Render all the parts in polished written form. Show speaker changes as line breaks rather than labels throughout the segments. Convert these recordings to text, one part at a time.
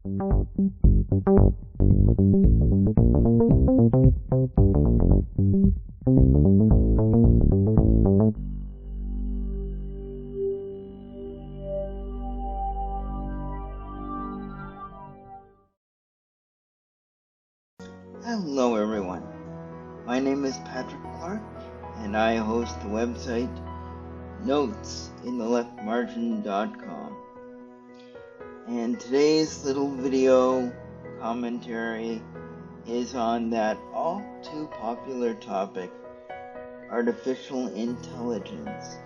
Hello everyone, my name is Patrick Clark and I host the website notesintheleftmargin.com, and today's little video commentary is on that all too popular topic, artificial intelligence.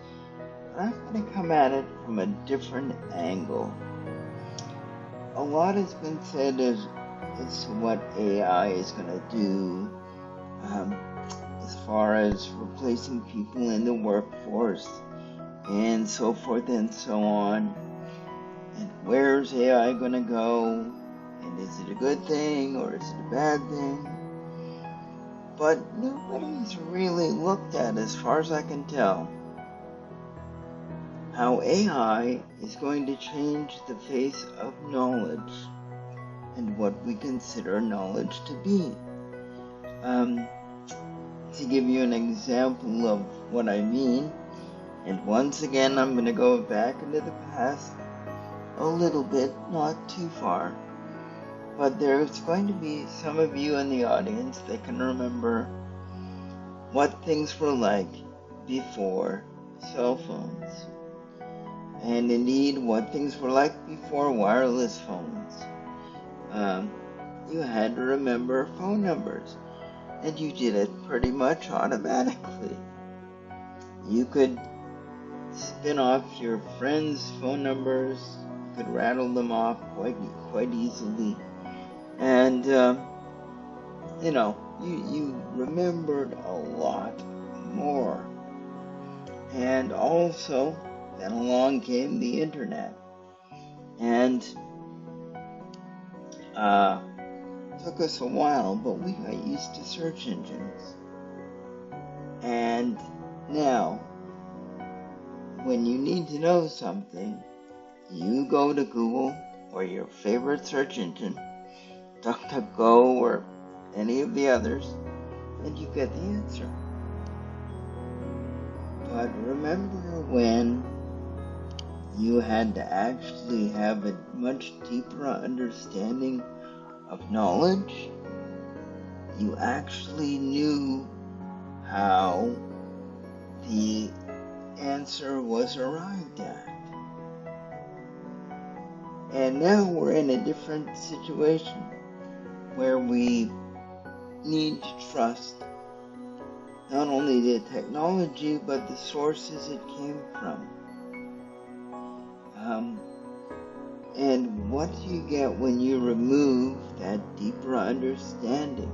I'm going to come at it from a different angle. A lot has been said as to what AI is going to do as far as replacing people in the workforce and so forth and so on. And where's AI going to go? And is it a good thing or is it a bad thing? But nobody's really looked at, as far as I can tell, how AI is going to change the face of knowledge and what we consider knowledge to be. To give you an example of what I mean, and once again I'm going to go back into the past a little bit, not too far, but there's going to be some of you in the audience that can remember what things were like before cell phones, and indeed what things were like before wireless phones. You had to remember phone numbers, and you did it pretty much automatically. You could spin off your friends' phone numbers, you could rattle them off quite easily, and you remembered a lot more. And also, then along came the internet, and took us a while, but we got used to search engines. And now, when you need to know something, you go to Google or your favorite search engine, DuckDuckGo or any of the others, and you get the answer. But remember when you had to actually have a much deeper understanding of knowledge? You actually knew how the answer was arrived at. And now we're in a different situation where we need to trust not only the technology but the sources it came from. And what do you get when you remove that deeper understanding?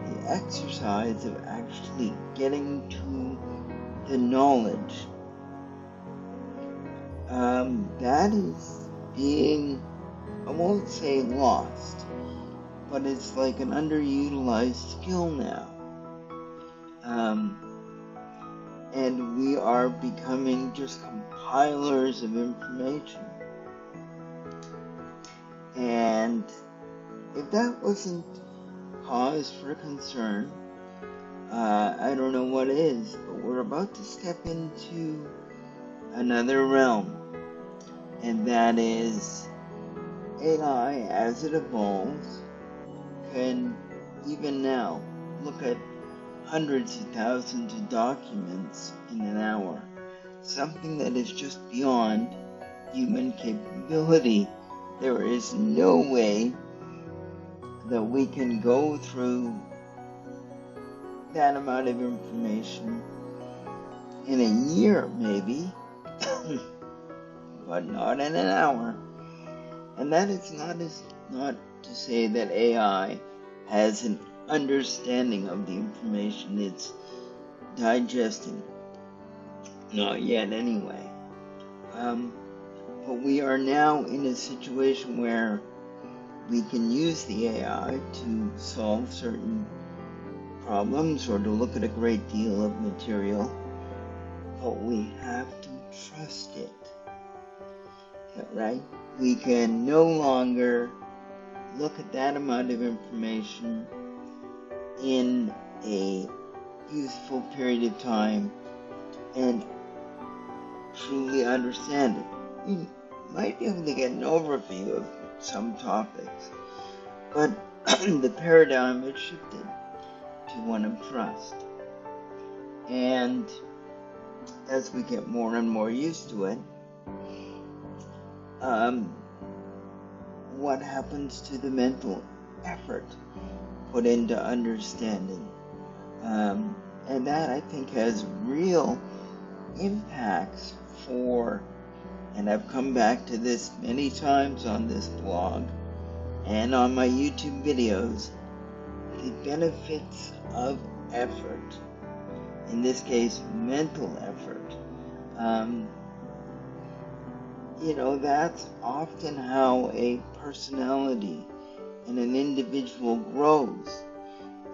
The exercise of actually getting to the knowledge. That is being, I won't say lost, but it's like an underutilized skill now. And we are becoming just compilers of information. And if that wasn't cause for concern, I don't know what is, but we're about to step into another realm, and that is AI as it evolves can even now look at hundreds of thousands of documents in an hour, something that is just beyond human capability. There is no way that we can go through that amount of information in a year, maybe, but not in an hour. And that is not to say that AI has an understanding of the information it's digesting. Not yet, anyway. But we are now in a situation where we can use the AI to solve certain problems or to look at a great deal of material, but we have to trust it. right? We can no longer look at that amount of information in a useful period of time and truly understand it. You might be able to get an overview of some topics, but the paradigm has shifted to one of trust. And as we get more and more used to it, what happens to the mental effort put into understanding? And that, I think, has real impacts for, and I've come back to this many times on this blog and on my YouTube videos, the benefits of effort. In this case, mental effort. That's often how a personality and an individual grows,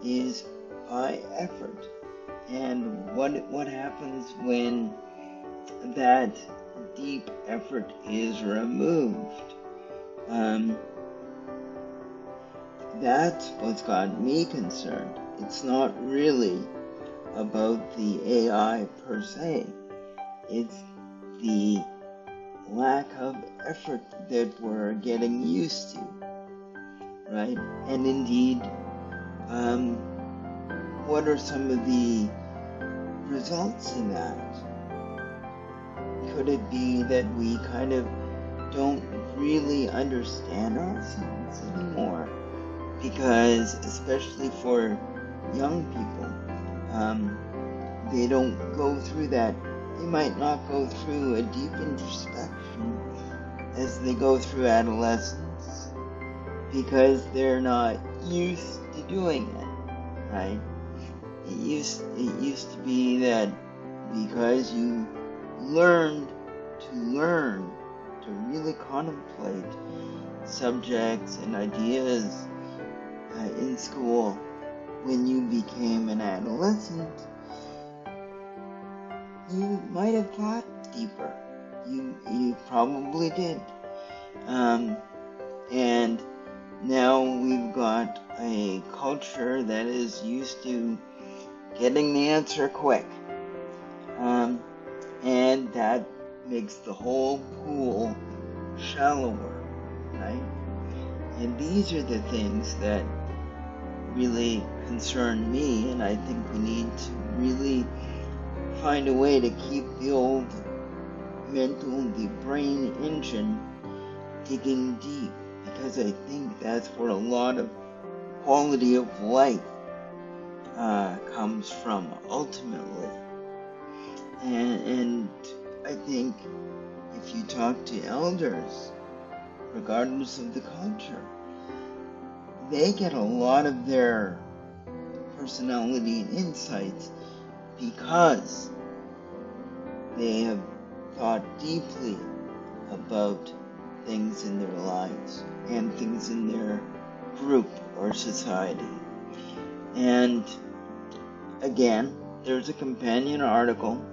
is by effort. And what happens when that deep effort is removed? That's what's got me concerned. It's not really about the AI per se. It's the lack of effort that we're getting used to, right? And indeed, what are some of the results in that? Could it be that we kind of don't really understand ourselves anymore? Because, especially for young people, they don't go through that. They might not go through a deep introspection as they go through adolescence, because they're not used to doing it, right? It used to be that because you learned to really contemplate subjects and ideas in school when you became an adolescent, you might have thought deeper. You probably did. And now we've got a culture that is used to getting the answer quick. And that makes the whole pool shallower, right? And these are the things that really concern me, and I think we need to really find a way to keep the old the brain engine digging deep, because I think that's where a lot of quality of life comes from ultimately. And I think if you talk to elders, regardless of the culture, they get a lot of their personality and insights because they have thought deeply about things in their lives and things in their group or society. And again, there's a companion article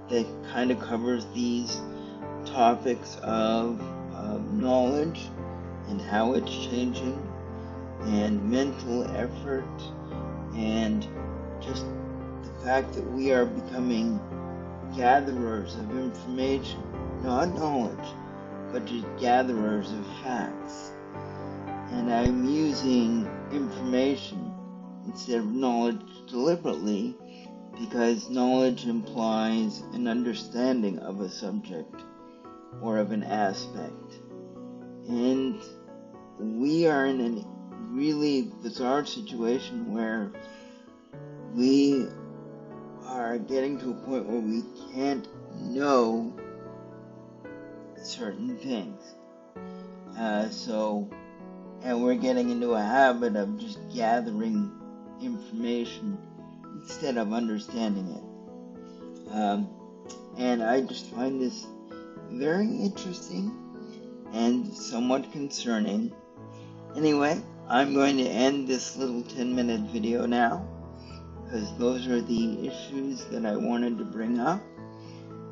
that kind of covers these topics of knowledge and how it's changing, and mental effort, and just the fact that we are becoming gatherers of information, not knowledge, but just gatherers of facts. And I'm using information instead of knowledge deliberately, because knowledge implies an understanding of a subject or of an aspect. And we are in a really bizarre situation where we are getting to a point where we can't know certain things. And we're getting into a habit of just gathering information instead of understanding it. And I just find this very interesting and somewhat concerning. Anyway, I'm going to end this little 10-minute video now, because those are the issues that I wanted to bring up.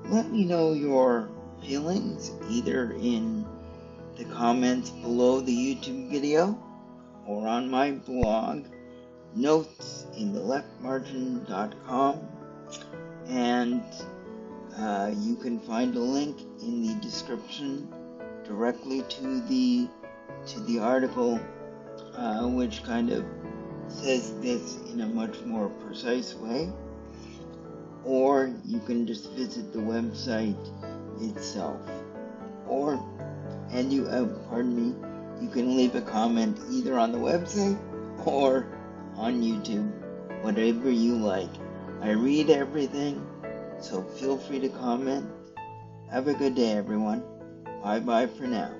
Let me know your feelings either in the comments below the YouTube video or on my blog, notesintheleftmargin.com, and you can find a link in the description directly to the article, which kind of says this in a much more precise way, or you can just visit the website itself, you can leave a comment either on the website or on YouTube, whatever you like. I read everything, so feel free to comment. Have a good day, everyone. Bye-bye for now.